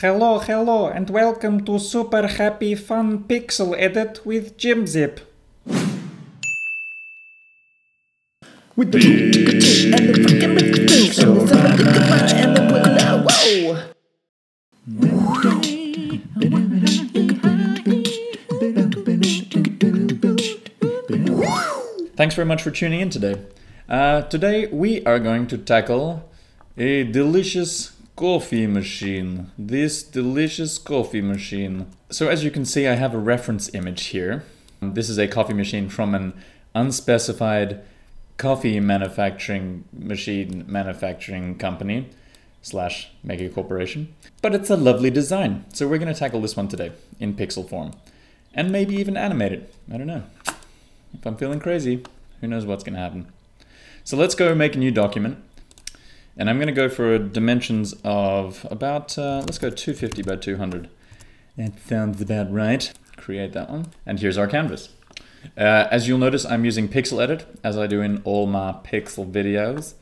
Hello, hello, and welcome to Super Happy Fun Pixel Edit with JimZip. With the and the fucking with the things and the summer and the whoa. Thanks very much for tuning in today. Today we are going to tackle a delicious coffee machine. This delicious coffee machine. So as you can see, I have a reference image here. This is a coffee machine from an unspecified coffee manufacturing company / mega corporation. But it's a lovely design. So we're going to tackle this one today in pixel form. And maybe even animate it. I don't know. If I'm feeling crazy, who knows what's going to happen. So let's go make a new document. And I'm going to go for dimensions of about, let's go 250 by 200. That sounds about right. Create that one. And here's our canvas. As you'll notice, I'm using Pixel Edit, as I do in all my pixel videos.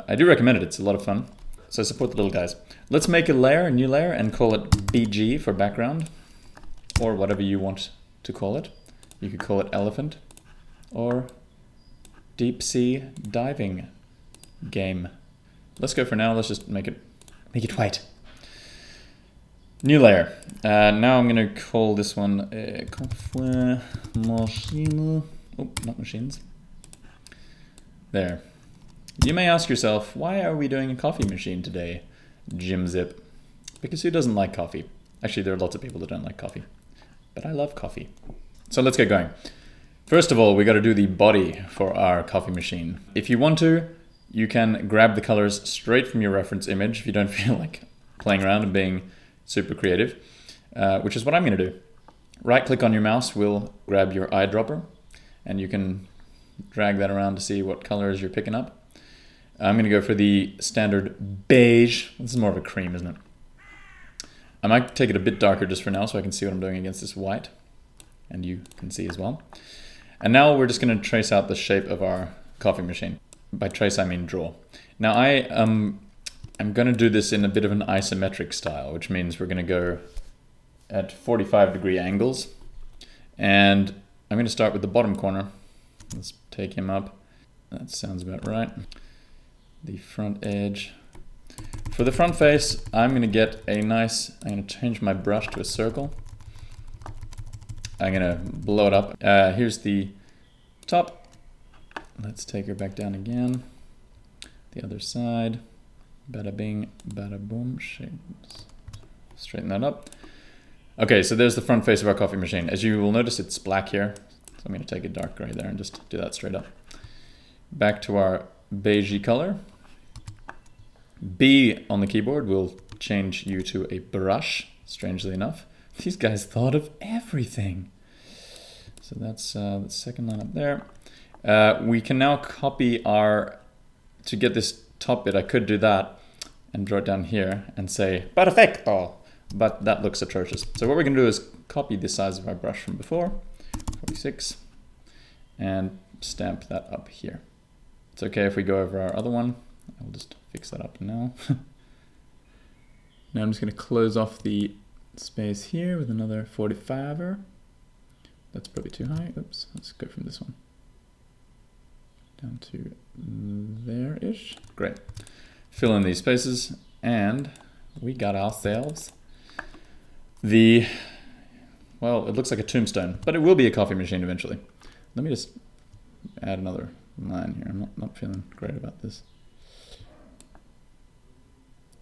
I do recommend it, it's a lot of fun. So support the little guys. Let's make a layer, a new layer, and call it BG for background. Or whatever you want to call it. You could call it elephant. Or deep sea diving game. Let's go for now, let's just make it white. New layer. Now I'm going to call this one coffee machine. Oh, not machines. There. You may ask yourself, why are we doing a coffee machine today, JimZip? Because who doesn't like coffee? Actually, there are lots of people that don't like coffee. But I love coffee. So let's get going. First of all, we got to do the body for our coffee machine. If you want to, you can grab the colors straight from your reference image if you don't feel like playing around and being super creative, which is what I'm going to do. Right click on your mouse will grab your eyedropper and you can drag that around to see what colors you're picking up. I'm going to go for the standard beige. This is more of a cream, isn't it? I might take it a bit darker just for now so I can see what I'm doing against this white, and you can see as well. And now we're just going to trace out the shape of our coffee machine. By trace I mean draw. Now I'm going to do this in a bit of an isometric style, which means we're going to go at 45-degree angles. And I'm going to start with the bottom corner. Let's take him up. That sounds about right. The front edge. For the front face, I'm going to get a nice, I'm going to change my brush to a circle. I'm going to blow it up. Here's the top. Let's take her back down again. The other side. Bada bing, bada boom. Straighten that up. Okay, so there's the front face of our coffee machine. As you will notice, it's black here. So I'm going to take a dark gray there and just do that straight up. Back to our beigey color. B on the keyboard will change you to a brush, strangely enough. These guys thought of everything. So that's the second line up there. We can now copy to get this top bit, I could do that and draw it down here and say, perfecto, but that looks atrocious. So what we're gonna do is copy the size of our brush from before, 46, and stamp that up here. It's okay if we go over our other one. I'll just fix that up now. Now I'm just gonna close off the space here with another 45er. That's probably too high. Oops, let's go from this one down to there-ish. Great. Fill in these spaces, and we got ourselves the, well, it looks like a tombstone, but it will be a coffee machine eventually. Let me just add another line here. I'm not feeling great about this.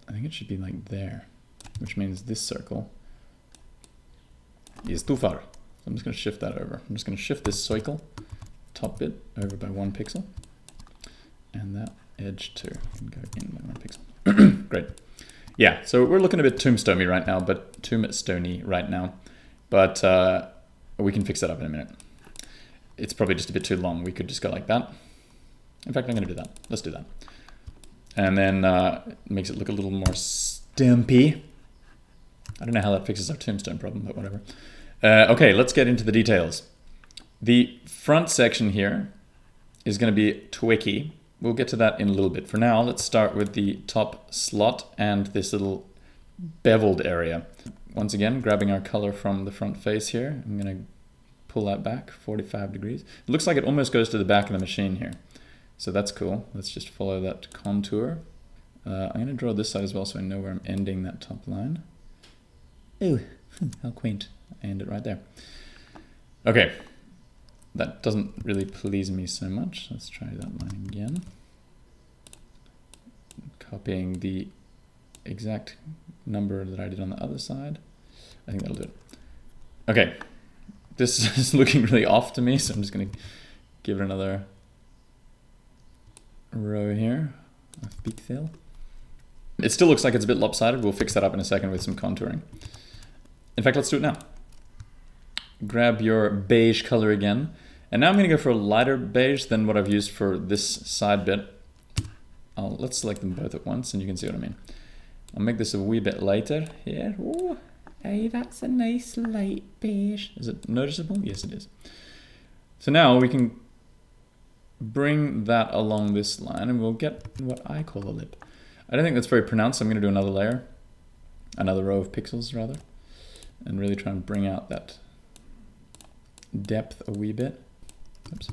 I think it should be like there, which means this circle is too far. So I'm just going to shift that over. I'm just going to shift this circle top bit over by 1 pixel, and that edge too can go in by 1 pixel. Great. Yeah, so we're looking a bit tombstone-y right now, but we can fix that up in a minute. It's probably just a bit too long. We could just go like that. In fact, I'm going to do that. Let's do that. And then it makes it look a little more stampy. I don't know how that fixes our tombstone problem, but whatever. Okay, let's get into the details. The front section here is going to be twicky. We'll get to that in a little bit. For now, let's start with the top slot and this little beveled area. Once again, grabbing our color from the front face here, I'm gonna pull that back 45 degrees. It looks like it almost goes to the back of the machine here. So that's cool. Let's just follow that contour. I'm gonna draw this side as well so I know where I'm ending that top line. Ooh, how quaint. I end it right there. Okay, that doesn't really please me so much. Let's try that line again. Copying the exact number that I did on the other side. I think that'll do it. Okay, this is looking really off to me, so I'm just gonna give it another row here of pixel. It still looks like it's a bit lopsided. We'll fix that up in a second with some contouring. In fact, let's do it now. Grab your beige color again. And now I'm gonna go for a lighter beige than what I've used for this side bit. Let's select them both at once and you can see what I mean. I'll make this a wee bit lighter here. Oh, hey, that's a nice light beige. Is it noticeable? Yes, it is. So now we can bring that along this line and we'll get what I call a lip. I don't think that's very pronounced, so I'm gonna do another layer, another row of pixels rather, and really try and bring out that depth a wee bit. Oops.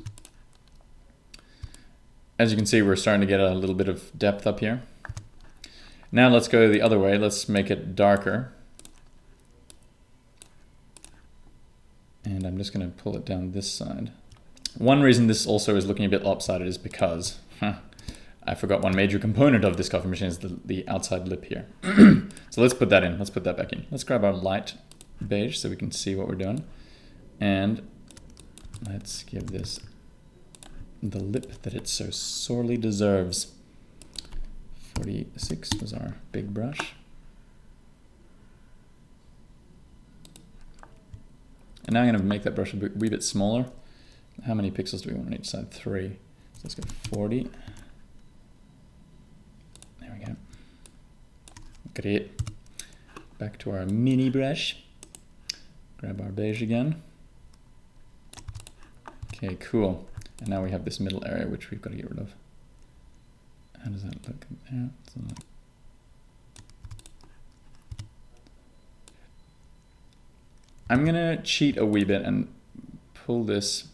As you can see, we're starting to get a little bit of depth up here. Now let's go the other way. Let's make it darker. And I'm just going to pull it down this side. One reason this also is looking a bit lopsided is because I forgot one major component of this coffee machine is the outside lip here. So let's put that in. Let's put that back in. Let's grab our light beige so we can see what we're doing. And let's give this the lip that it so sorely deserves. 46 was our big brush. And now I'm going to make that brush a wee bit smaller. How many pixels do we want on each side? 3. So let's go 40. There we go. Great. Back to our mini brush. Grab our beige again. Okay, cool. And now we have this middle area which we've got to get rid of. How does that look there? I'm gonna cheat a wee bit and pull this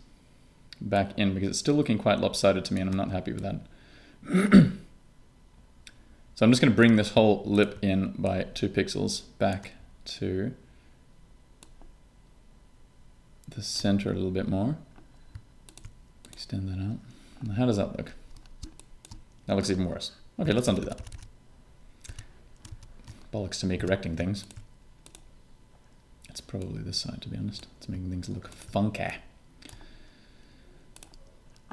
back in because it's still looking quite lopsided to me and I'm not happy with that. So I'm just gonna bring this whole lip in by 2 pixels back to the center a little bit more. Extend that out. Now, how does that look? That looks even worse. Okay, let's undo that. Bollocks to me correcting things. It's probably this side, to be honest. It's making things look funky.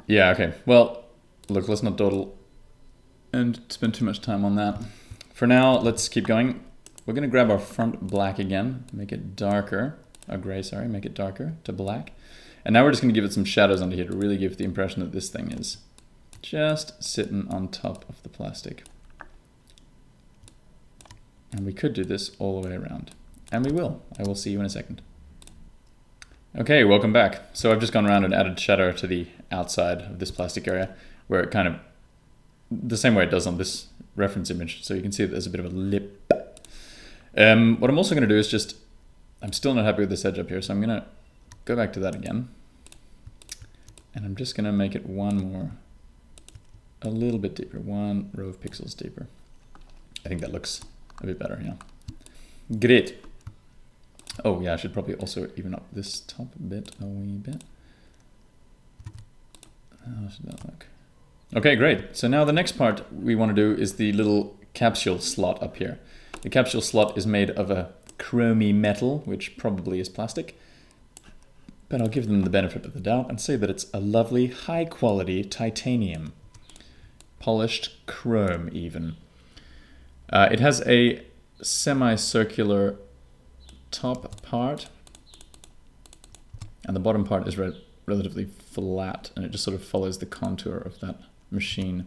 Yeah, okay. Well, look, let's not dawdle and spend too much time on that. For now, let's keep going. We're going to grab our front black again, make it darker. Gray, sorry, make it darker to black. And now we're just going to give it some shadows under here to really give the impression that this thing is just sitting on top of the plastic. And we could do this all the way around. And we will. I will see you in a second. Okay, welcome back. So I've just gone around and added shadow to the outside of this plastic area where it kind of, the same way it does on this reference image. So you can see that there's a bit of a lip. What I'm also going to do is just, I'm still not happy with this edge up here, so I'm going to go back to that again. And I'm just going to make it one more, a little bit deeper, 1 row of pixels deeper. I think that looks a bit better, yeah. Great. Oh yeah, I should probably also even up this top bit a wee bit. How should that look? Okay, great. So now the next part we want to do is the little capsule slot up here. The capsule slot is made of a chromy metal, which probably is plastic. But I'll give them the benefit of the doubt and say that it's a lovely, high-quality titanium. Polished chrome, even. It has a semicircular top part, and the bottom part is relatively flat, and it just sort of follows the contour of that machine.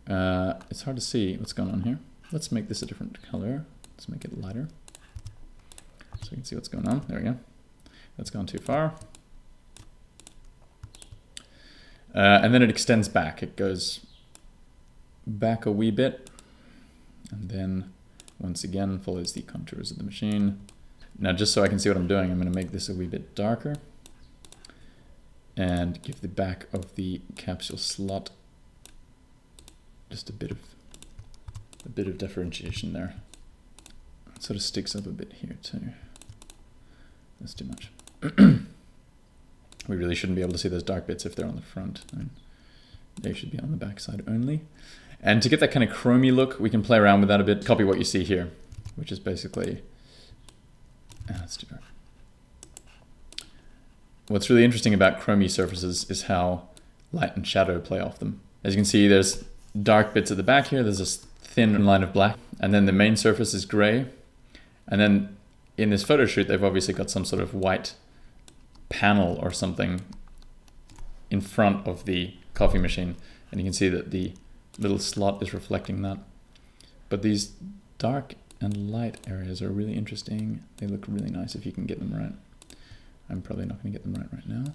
It's hard to see what's going on here. Let's make this a different color. Let's make it lighter so you can see what's going on. There we go. That's gone too far. And then it extends back. It goes back a wee bit and then once again, follows the contours of the machine. Now, just so I can see what I'm doing, I'm going to make this a wee bit darker and give the back of the capsule slot just a bit of differentiation there. It sort of sticks up a bit here too. That's too much. We really shouldn't be able to see those dark bits if they're on the front. I mean, they should be on the back side only. And to get that kind of chromy look, we can play around with that a bit. Copy what you see here, which is basically, that's too dark. What's really interesting about chromy surfaces is how light and shadow play off them. As you can see, there's dark bits at the back here. There's this thin line of black, and then the main surface is gray. And then in this photo shoot, they've obviously got some sort of white panel or something in front of the coffee machine. And you can see that the little slot is reflecting that. But these dark and light areas are really interesting. They look really nice if you can get them right. I'm probably not going to get them right now.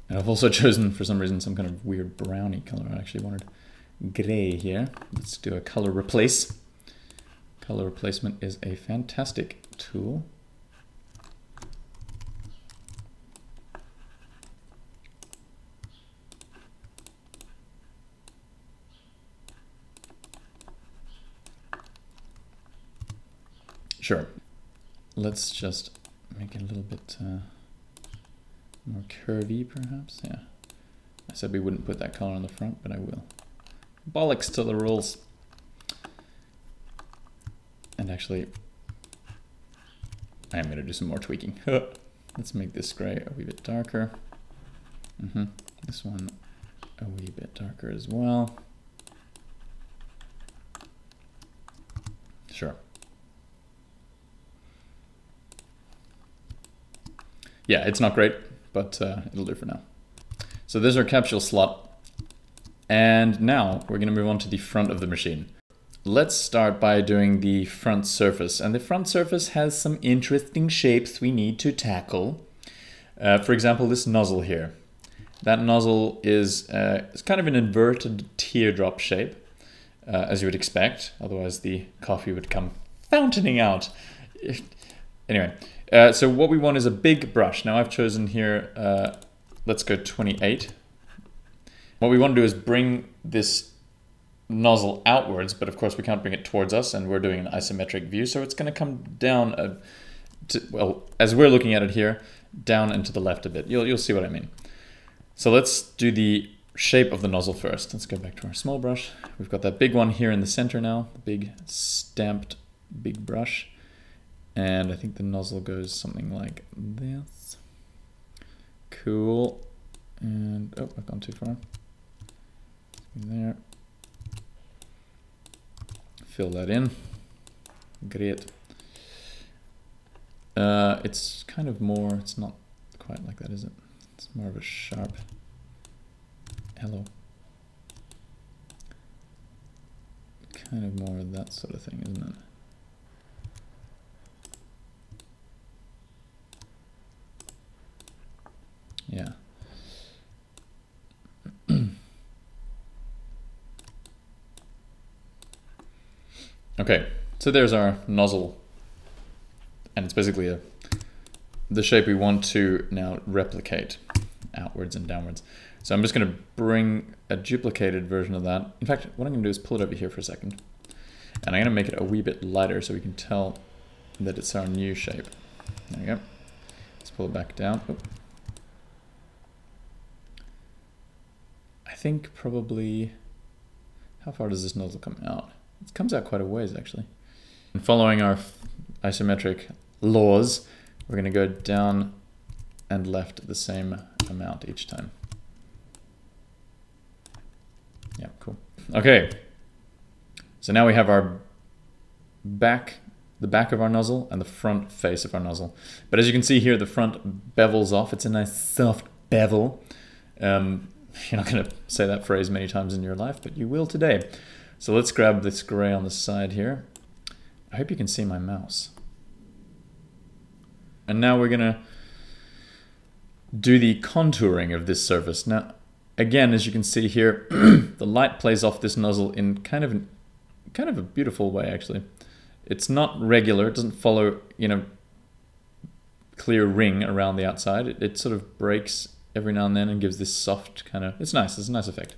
And I've also chosen, for some reason, some kind of weird browny color. I actually wanted gray here. Let's do a color replace. Color replacement is a fantastic tool. Sure. Let's just make it a little bit more curvy, perhaps. Yeah. I said we wouldn't put that color on the front, but I will. Bollocks to the rules. And actually, I am going to do some more tweaking. Let's make this gray a wee bit darker. This one a wee bit darker as well. Sure. Yeah, it's not great, but it'll do for now. So there's our capsule slot. And now we're going to move on to the front of the machine. Let's start by doing the front surface. And the front surface has some interesting shapes we need to tackle. For example, this nozzle here. That nozzle is it's kind of an inverted teardrop shape, as you would expect. Otherwise the coffee would come fountaining out. Anyway. So what we want is a big brush. Now I've chosen here, let's go 28. What we want to do is bring this nozzle outwards, but of course we can't bring it towards us, and we're doing an isometric view, so it's going to come down, well, as we're looking at it here, down and to the left a bit. You'll see what I mean. So let's do the shape of the nozzle first. Let's go back to our small brush. We've got that big one here in the center now, the big stamped big brush. And I think the nozzle goes something like this. Cool. And, oh, I've gone too far. There. Fill that in. Great. It's kind of more, it's not quite like that, is it? It's more of a sharp, hello. Kind of more of that sort of thing, isn't it? Yeah. Okay, so there's our nozzle, and it's basically the shape we want to now replicate outwards and downwards. So I'm just going to bring a duplicated version of that. In fact, what I'm going to do is pull it over here for a second, and I'm going to make it a wee bit lighter so we can tell that it's our new shape. There we go. Let's pull it back down. Oop. I think probably, how far does this nozzle come out? It comes out quite a ways actually. And following our isometric laws, we're going to go down and left the same amount each time. Yeah, cool. Okay, so now we have our back, the back of our nozzle and the front face of our nozzle. But as you can see here, the front bevels off. It's a nice soft bevel. You're not going to say that phrase many times in your life, but you will today. So let's grab this gray on the side here. I hope you can see my mouse. And now we're going to do the contouring of this surface. Now, again, as you can see here, the light plays off this nozzle in kind of an kind of a beautiful way, actually. It's not regular. It doesn't follow, you know, clear ring around the outside. It sort of breaks every now and then and gives this soft kind of, it's nice. It's a nice effect.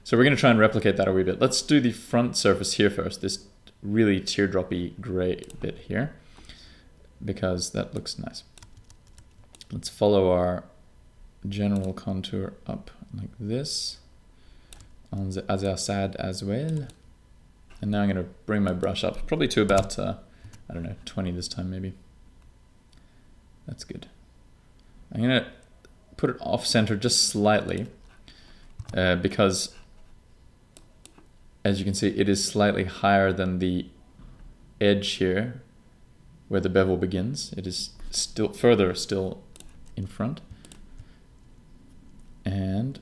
So we're going to try and replicate that a wee bit. Let's do the front surface here first, this really teardroppy gray bit here, because that looks nice. Let's follow our general contour up like this on the other side as well. And now I'm going to bring my brush up, probably to about, I don't know, 20 this time maybe. That's good. I'm going to put it off center just slightly because, as you can see, it is slightly higher than the edge here where the bevel begins. It is still further in front. And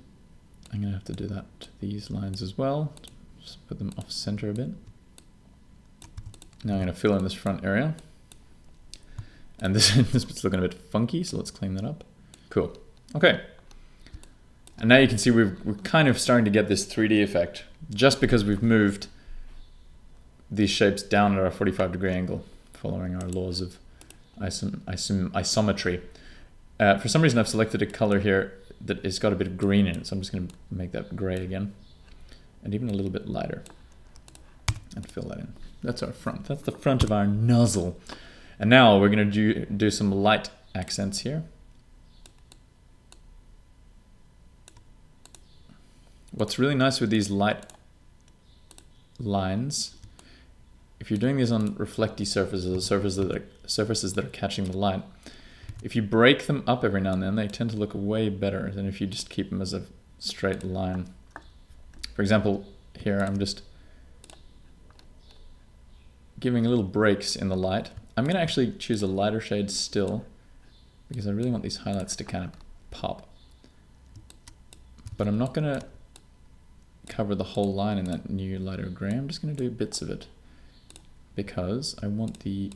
I'm going to have to do that to these lines as well. Just put them off center a bit. Now I'm going to fill in this front area. And this bit's looking a bit funky, so let's clean that up. Cool. Okay. And now you can see we're kind of starting to get this 3D effect just because we've moved these shapes down at our 45-degree angle, following our laws of isometry. For some reason I've selected a color here that has got a bit of green in it, so I'm just going to make that gray again. And even a little bit lighter. And fill that in. That's our front. That's the front of our nozzle. And now we're going to do some light accents here. What's really nice with these light lines, if you're doing these on reflecty surfaces, surfaces that are catching the light, if you break them up every now and then, they tend to look way better than if you just keep them as a straight line. For example, here I'm just giving little breaks in the light. I'm going to actually choose a lighter shade still because I really want these highlights to kind of pop. But I'm not going to cover the whole line in that new lighter gray. I'm just going to do bits of it because I want the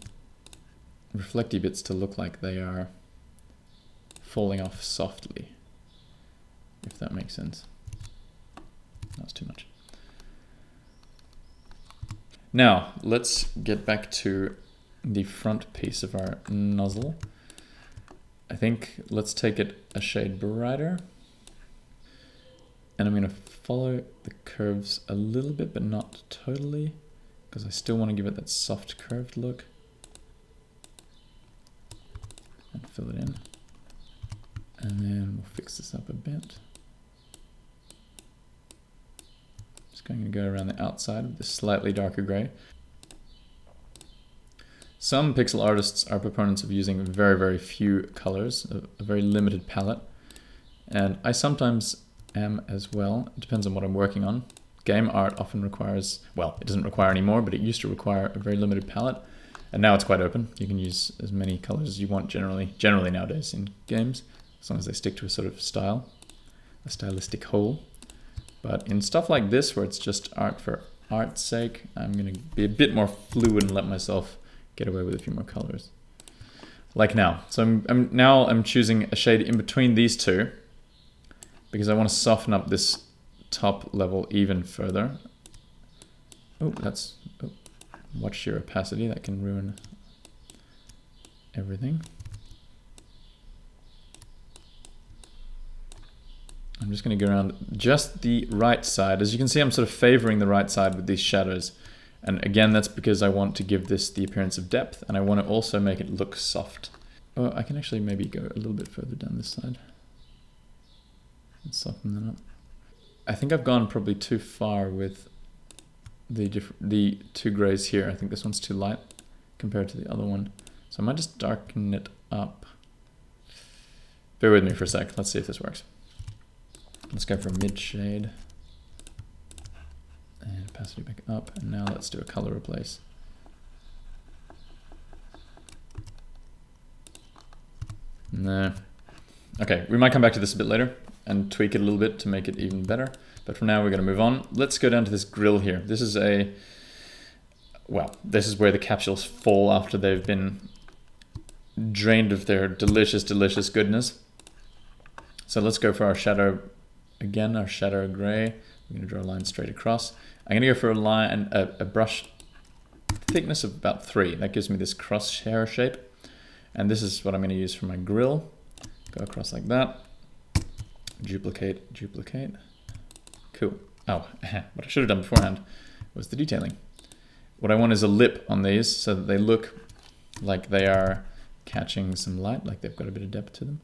reflecty bits to look like they are falling off softly, if that makes sense. That's too much. Now, let's get back to the front piece of our nozzle. I think let's take it a shade brighter. And I'm going to follow the curves a little bit, but not totally, because I still want to give it that soft curved look. And fill it in. And then we'll fix this up a bit. Just going to go around the outside of this slightly darker gray. Some pixel artists are proponents of using very, very few colors, a very limited palette. And I sometimes am as well. It depends on what I'm working on. Game art often requires, well, it doesn't require anymore, but it used to require a very limited palette. And now it's quite open. You can use as many colors as you want generally nowadays in games, as long as they stick to a sort of style, a stylistic whole. But in stuff like this, where it's just art for art's sake, I'm going to be a bit more fluid and let myself get away with a few more colors. Like now. So I'm choosing a shade in between these two because I want to soften up this top level even further. Oh, watch your opacity, that can ruin everything. I'm just going to go around just the right side. As you can see, I'm sort of favoring the right side with these shadows. And again, that's because I want to give this the appearance of depth, and I want to also make it look soft. Oh, I can actually maybe go a little bit further down this side and soften that up. I think I've gone probably too far with the two grays here. I think this one's too light compared to the other one. So I might just darken it up. Bear with me for a sec. Let's see if this works. Let's go for mid shade. And opacity back up. And now let's do a color replace. No. Okay, we might come back to this a bit later and tweak it a little bit to make it even better. But for now, we're going to move on. Let's go down to this grill here. This is this is where the capsules fall after they've been drained of their delicious, delicious goodness. So let's go for our shadow again, our shadow gray. We're going to draw a line straight across. I'm gonna go for a line, a brush thickness of about 3. That gives me this crosshair shape. And this is what I'm gonna use for my grill. Go across like that. Duplicate, duplicate. Cool. Oh, what I should have done beforehand was the detailing. What I want is a lip on these so that they look like they are catching some light, like they've got a bit of depth to them.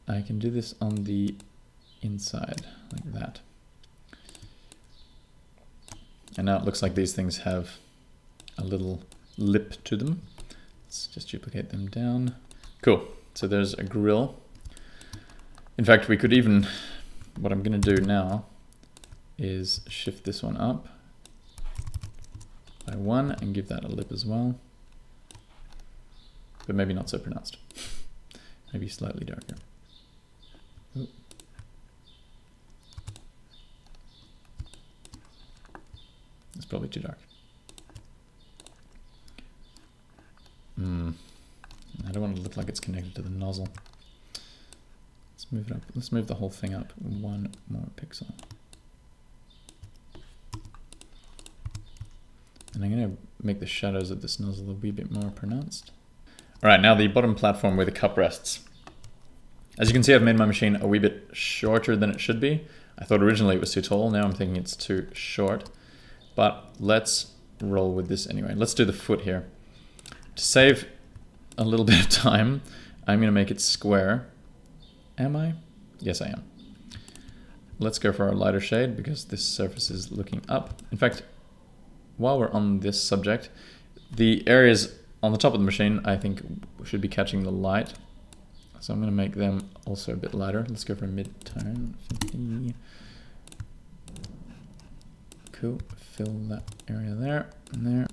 I can do this on the inside, like that. And now it looks like these things have a little lip to them. Let's just duplicate them down. Cool. So there's a grill. In fact, we could even, what I'm going to do now is shift this one up by 1 and give that a lip as well. But maybe not so pronounced. Maybe slightly darker. Ooh. It's probably too dark. I don't want it to look like it's connected to the nozzle. Let's move it up. Let's move the whole thing up 1 more pixel. And I'm going to make the shadows of this nozzle a wee bit more pronounced. All right, now the bottom platform where the cup rests. As you can see, I've made my machine a wee bit shorter than it should be. I thought originally it was too tall. Now I'm thinking it's too short. But let's roll with this anyway. Let's do the foot here. To save a little bit of time, I'm going to make it square. Am I? Yes, I am. Let's go for our lighter shade because this surface is looking up. In fact, while we're on this subject, the areas on the top of the machine, I think, should be catching the light. So I'm going to make them also a bit lighter. Let's go for a mid-tone. 50. Cool. Fill that area there and there.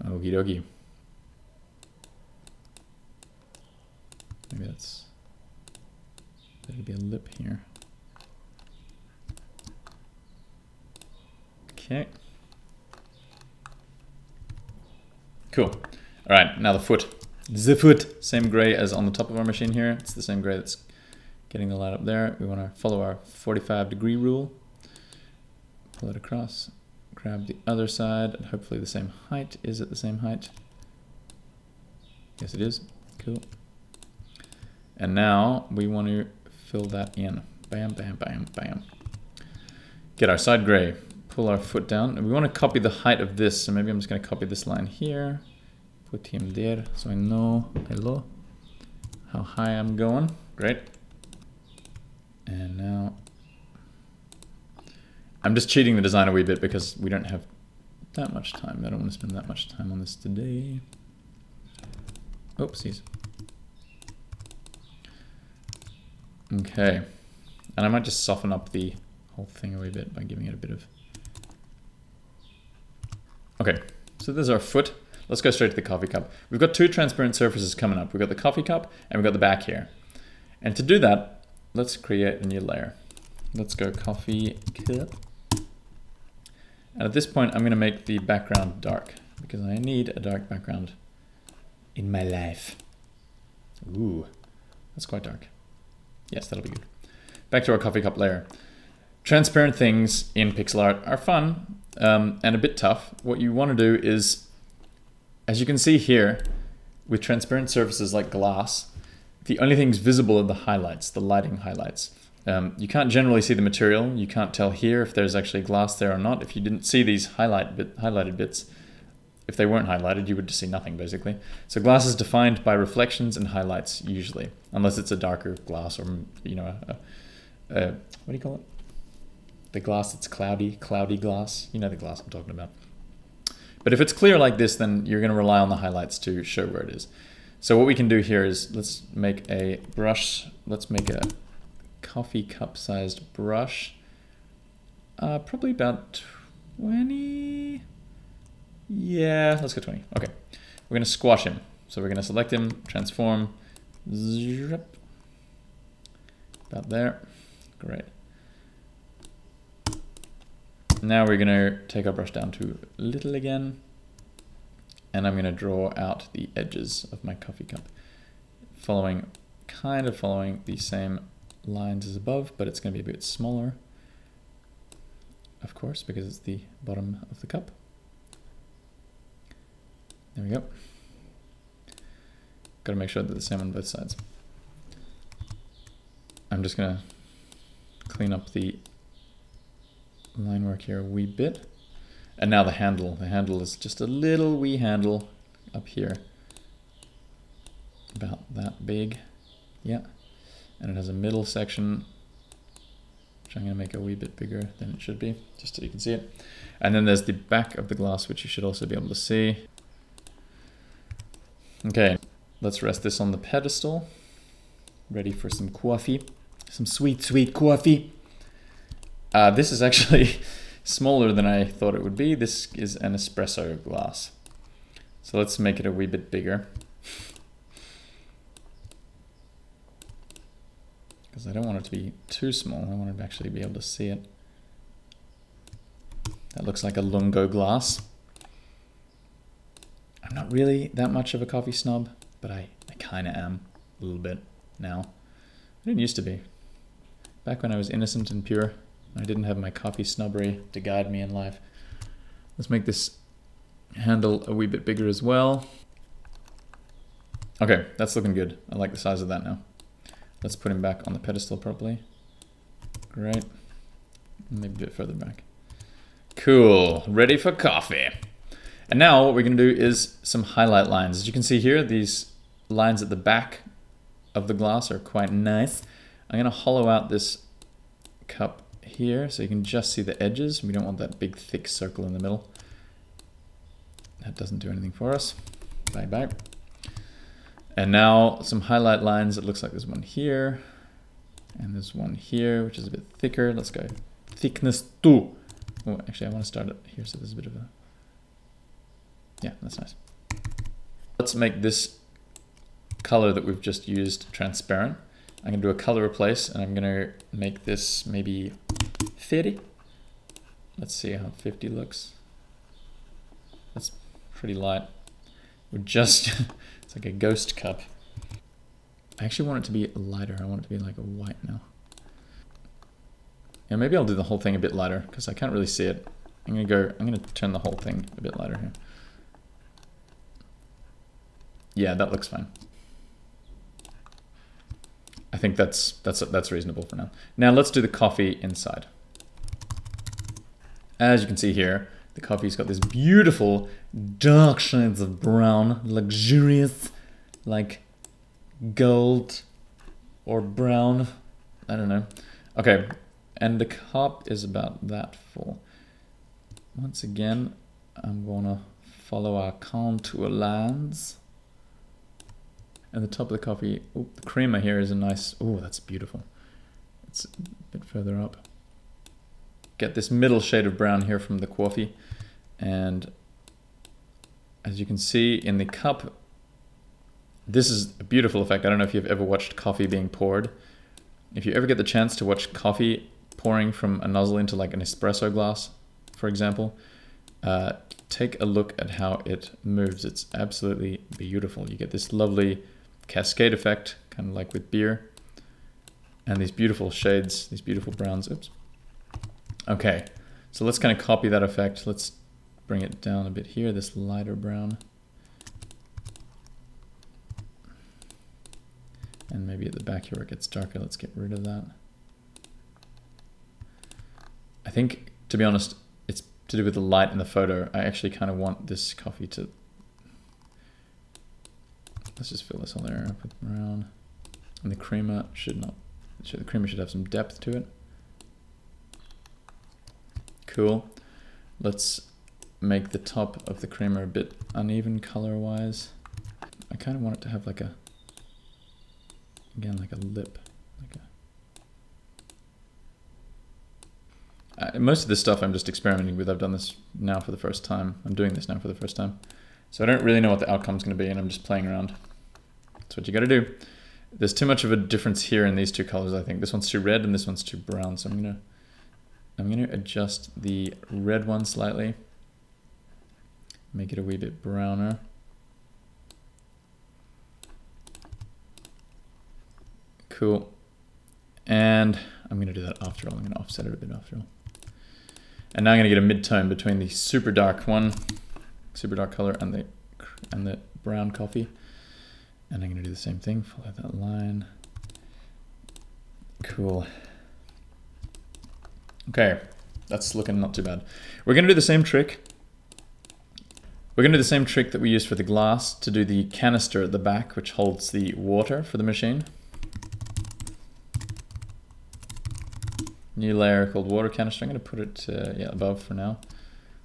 Okie dokie. Maybe that's... There'd be a lip here. Okay. Cool. All right, now the foot. The foot. Same gray as on the top of our machine here. It's the same gray that's getting the light up there. We want to follow our 45-degree rule. Pull it across. Grab the other side, and hopefully the same height. Is it the same height? Yes, it is. Cool. And now we want to fill that in. Bam, bam, bam, bam. Get our side gray. Pull our foot down. And we want to copy the height of this. So maybe I'm just going to copy this line here. Put him there so I know, hello, how high I'm going. Great. And now I'm just cheating the design a wee bit because we don't have that much time. I don't want to spend that much time on this today. Oopsies. Okay. And I might just soften up the whole thing a wee bit by giving it a bit of... Okay, so there's our foot. Let's go straight to the coffee cup. We've got 2 transparent surfaces coming up. We've got the coffee cup and we've got the back here. And to do that, let's create a new layer. Let's go coffee cup. And at this point, I'm going to make the background dark because I need a dark background in my life. Ooh, that's quite dark. Yes, that'll be good. Back to our coffee cup layer. Transparent things in pixel art are fun and a bit tough. What you want to do is, as you can see here, with transparent surfaces like glass, the only things visible are the highlights, the lighting highlights. You can't generally see the material. You can't tell here if there's actually glass there or not. If you didn't see these highlighted bits, if they weren't highlighted, you would just see nothing basically. So glass is defined by reflections and highlights usually, unless it's a darker glass or, you know, what do you call it? The glass that's cloudy glass. You know the glass I'm talking about. But if it's clear like this, then you're going to rely on the highlights to show where it is. So what we can do here is let's make a brush. Let's make a coffee cup sized brush. Probably about 20. Yeah, let's go 20. Okay. We're going to squash him. So we're going to select him, transform. Zip. About there. Great. Now we're going to take our brush down to little again. And I'm going to draw out the edges of my coffee cup. Kind of following the same lines as above, but it's going to be a bit smaller. of course, because it's the bottom of the cup. There we go. Got to make sure that the same on both sides. I'm just gonna clean up the line work here a wee bit. And now the handle. The handle is just a little wee handle up here. About that big. Yeah. And it has a middle section, which I'm gonna make a wee bit bigger than it should be, just so you can see it. And then there's the back of the glass, which you should also be able to see. Okay, let's rest this on the pedestal. Ready for some coffee. Some sweet, sweet coffee. This is actually smaller than I thought it would be. This is an espresso glass. So let's make it a wee bit bigger. Because I don't want it to be too small. I want to actually be able to see it. That looks like a Lungo glass. I'm not really that much of a coffee snob, but I kind of am a little bit now. I didn't used to be. Back when I was innocent and pure, I didn't have my coffee snobbery to guide me in life. Let's make this handle a wee bit bigger as well. Okay, that's looking good. I like the size of that now. Let's put him back on the pedestal properly. Great. Maybe a bit further back. Cool, ready for coffee. And now what we're gonna do is some highlight lines. As you can see here, these lines at the back of the glass are quite nice. I'm gonna hollow out this cup here so you can just see the edges. We don't want that big thick circle in the middle. That doesn't do anything for us. Bye bye. And now some highlight lines. It looks like there's one here and there's one here, which is a bit thicker. Let's go thickness 2. Oh, actually I want to start it here so there's a bit of a, yeah, that's nice. Let's make this color that we've just used transparent. I'm gonna do a color replace and I'm gonna make this maybe 30. Let's see how 50 looks. That's pretty light. We're just, it's like a ghost cup. I actually want it to be lighter. I want it to be like a white now. Yeah, maybe I'll do the whole thing a bit lighter because I can't really see it. I'm gonna turn the whole thing a bit lighter here. Yeah, that looks fine. I think that's reasonable for now. Now let's do the coffee inside. As you can see here, the coffee's got this beautiful dark shades of brown, luxurious, like gold or brown. I don't know. Okay, and the cup is about that full. Once again, I'm gonna follow our contour lines. And the top of the coffee, oh, the creamer here is a nice, oh, that's beautiful. It's a bit further up. Get this middle shade of brown here from the coffee. And as you can see in the cup, this is a beautiful effect. I don't know if you've ever watched coffee being poured. If you ever get the chance to watch coffee pouring from a nozzle into like an espresso glass, for example, take a look at how it moves. It's absolutely beautiful. You get this lovely cascade effect, kind of like with beer, and these beautiful shades, these beautiful browns. Oops. Okay, so let's kind of copy that effect. Let's bring it down a bit here, this lighter brown. And maybe at the back here where it gets darker, let's get rid of that. I think, to be honest, it's to do with the light in the photo. I actually kind of want this coffee to, let's just fill this whole area up with brown. And the creamer should not, the creamer should have some depth to it. Cool. Let's make the top of the creamer a bit uneven color-wise. I kind of want it to have like a, again, like a lip. Like a... most of this stuff I'm just experimenting with. I've done this now for the first time. I'm doing this now for the first time. So I don't really know what the outcome's going to be, and I'm just playing around. That's what you got to do. There's too much of a difference here in these two colors, I think. This one's too red and this one's too brown, so I'm gonna adjust the red one slightly. Make it a wee bit browner. Cool. And I'm gonna do that after all. I'm gonna offset it a bit after all. And now I'm gonna get a mid-tone between the super dark one, super dark color, and the brown coffee. And I'm gonna do the same thing, follow that line. Cool. Okay, that's looking not too bad. We're gonna do the same trick. We're gonna do the same trick that we used for the glass to do the canister at the back, which holds the water for the machine. New layer called water canister. I'm gonna put it above for now.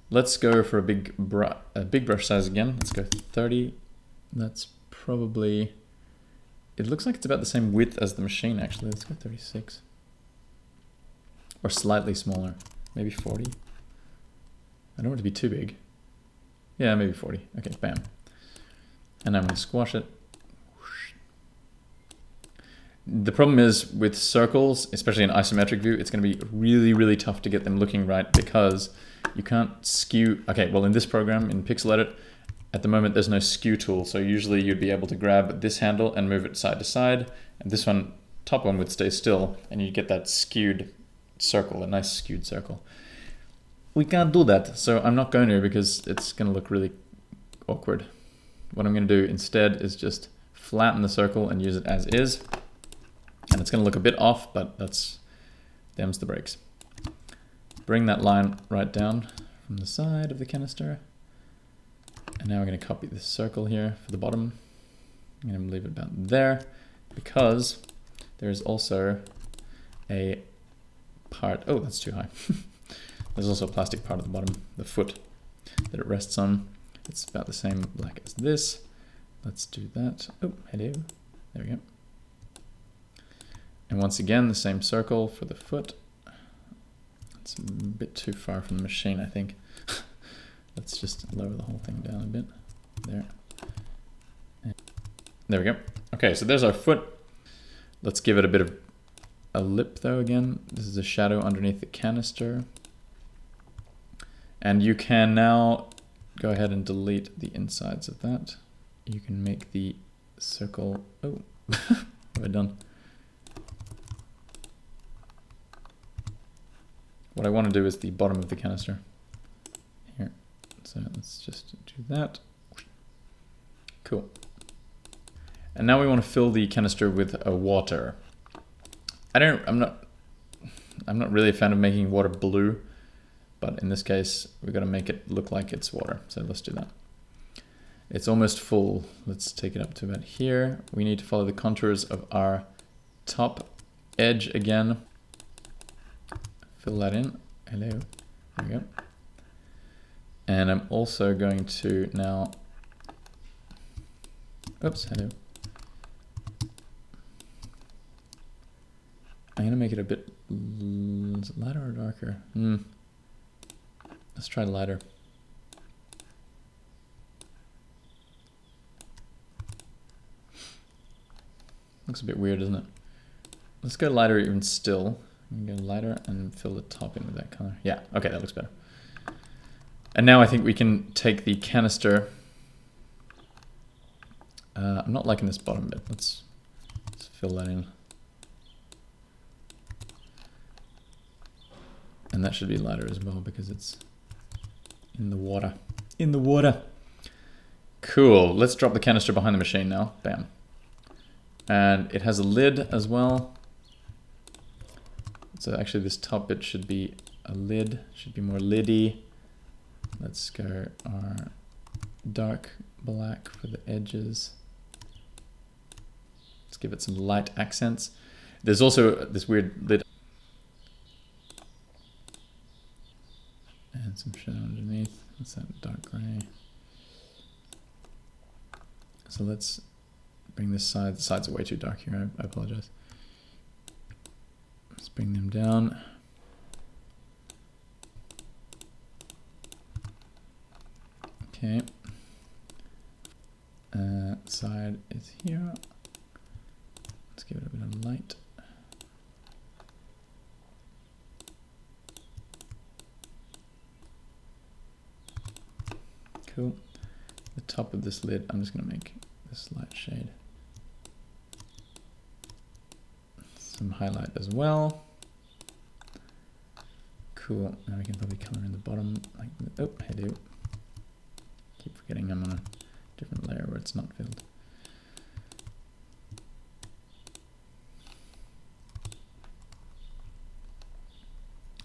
Let's go for a big brush size again. Let's go 30. That's probably, it looks like it's about the same width as the machine actually. Let's go 36. Or slightly smaller, maybe 40. I don't want it to be too big. Yeah, maybe 40. Okay, bam. And I'm gonna squash it. The problem is with circles, especially in isometric view, it's going to be really, really tough to get them looking right because you can't skew. Okay, well in this program, in Pixel Edit, at the moment there's no skew tool. So usually you'd be able to grab this handle and move it side to side. And this one, top one would stay still and you get that skewed circle, a nice skewed circle. We can't do that, so I'm not going to because it's going to look really awkward. What I'm going to do instead is just flatten the circle and use it as is. And it's going to look a bit off, but that's them's the breaks. Bring that line right down from the side of the canister. And now we're going to copy this circle here for the bottom. I'm going to leave it about there because there's also a part, oh, that's too high. There's also a plastic part at the bottom, the foot that it rests on. It's about the same black as this. Let's do that. Oh, hello. There we go. And once again, the same circle for the foot. It's a bit too far from the machine, I think. Let's just lower the whole thing down a bit. There. And there we go. Okay, so there's our foot. Let's give it a bit of a lip though again. This is a shadow underneath the canister. And you can now go ahead and delete the insides of that. You can make the circle, oh, what have I done? What I want to do is the bottom of the canister here. So let's just do that. Cool. And now we want to fill the canister with a water. I'm not really a fan of making water blue, but in this case, we've got to make it look like it's water. So let's do that. It's almost full. Let's take it up to about here. We need to follow the contours of our top edge again. Fill that in. Hello. There we go. And I'm also going to now, oops, hello. I'm gonna make it a bit, is it lighter or darker? Let's try lighter. Looks a bit weird, doesn't it? Let's go lighter even still. Go lighter and fill the top in with that color. Yeah, okay, that looks better. And now I think we can take the canister. I'm not liking this bottom bit. Let's fill that in. And that should be lighter as well because it's in the water. In the water. Cool. Let's drop the canister behind the machine now. Bam. And it has a lid as well. So actually this top bit should be a lid, should be more liddy. Let's go our dark black for the edges. Let's give it some light accents. There's also this weird lid. And some shadow underneath. What's that dark gray? So let's bring this side. The sides are way too dark here, I apologize. Let's bring them down. Okay. Side is here. Let's give it a bit of light. Cool. The top of this lid, I'm just going to make this light shade. Some highlight as well. Cool. Now we can probably color in the bottom. Like, oh, I do. Keep forgetting I'm on a different layer where it's not filled.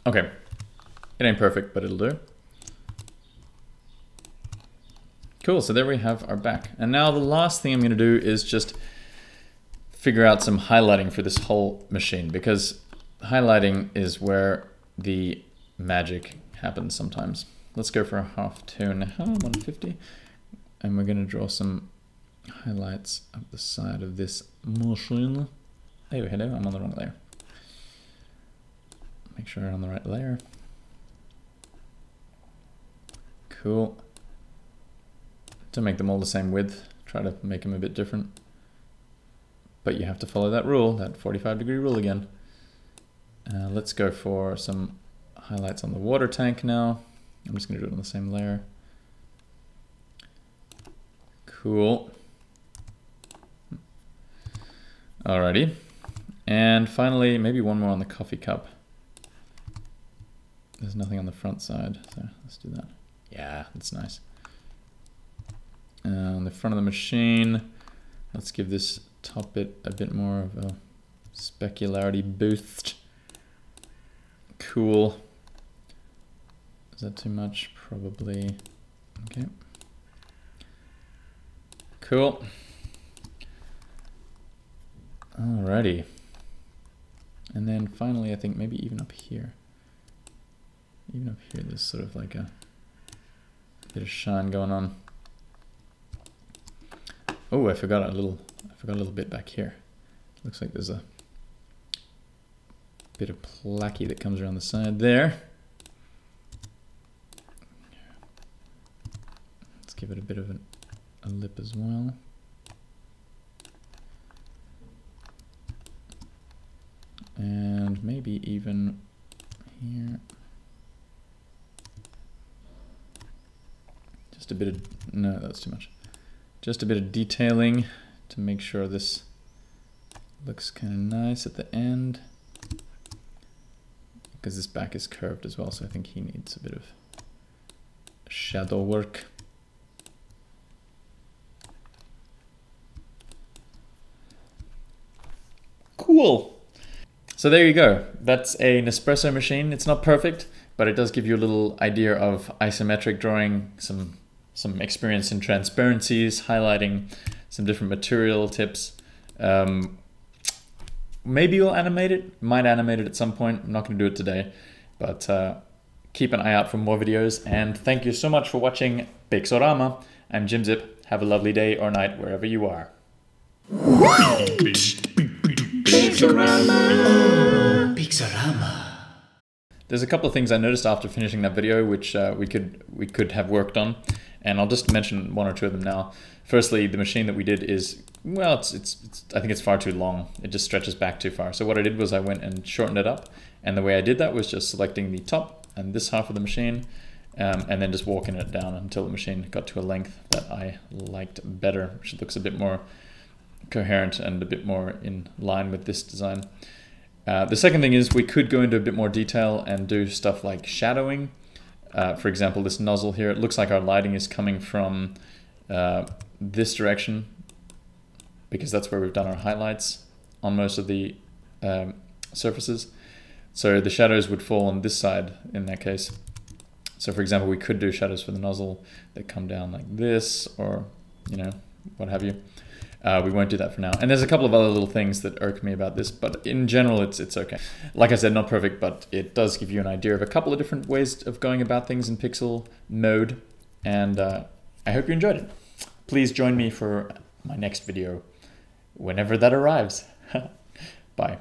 Okay. It ain't perfect, but it'll do. Cool, so there we have our back. And now the last thing I'm going to do is just figure out some highlighting for this whole machine, because highlighting is where the magic happens sometimes. Let's go for a half tone, 150. And we're going to draw some highlights up the side of this machine. Oh, hello, I'm on the wrong layer. Make sure I'm on the right layer. Cool. To make them all the same width, try to make them a bit different. But you have to follow that rule, that 45-degree rule again. Let's go for some highlights on the water tank now. I'm just going to do it on the same layer. Cool. Alrighty. And finally, maybe one more on the coffee cup. There's nothing on the front side, so let's do that. Yeah, that's nice. On the front of the machine, let's give this top bit a bit more of a specularity boost. Cool. Is that too much? Probably. Okay. Cool. Alrighty. And then finally, I think maybe even up here. Even up here, there's sort of like a bit of shine going on. Oh, I forgot a little bit back here. Looks like there's a bit of placky that comes around the side there. Let's give it a bit of a lip as well. And maybe even here. Just a bit of, no, that's too much. Just a bit of detailing to make sure this looks kind of nice at the end. Because this back is curved as well, so I think he needs a bit of shadow work. Cool. So there you go. That's a Nespresso machine. It's not perfect, but it does give you a little idea of isometric drawing, some experience in transparencies, highlighting some different material tips. Maybe you'll animate it, might animate it at some point. I'm not going to do it today, but keep an eye out for more videos. And thank you so much for watching Pixorama. I'm Jim Zip. Have a lovely day or night wherever you are. Pixorama. There's a couple of things I noticed after finishing that video which we could have worked on, and I'll just mention one or two of them now. Firstly, the machine that we did is, well, I think it's far too long. It just stretches back too far. So what I did was I went and shortened it up, and the way I did that was just selecting the top and this half of the machine, and then just walking it down until the machine got to a length that I liked better, which looks a bit more coherent and a bit more in line with this design. The second thing is we could go into a bit more detail and do stuff like shadowing. For example, this nozzle here, it looks like our lighting is coming from this direction, because that's where we've done our highlights on most of the surfaces. So the shadows would fall on this side in that case. So for example, we could do shadows for the nozzle that come down like this, or, you know, what have you. We won't do that for now. And there's a couple of other little things that irk me about this, but in general, it's okay. Like I said, not perfect, but it does give you an idea of a couple of different ways of going about things in pixel mode. And I hope you enjoyed it. Please join me for my next video, whenever that arrives. Bye.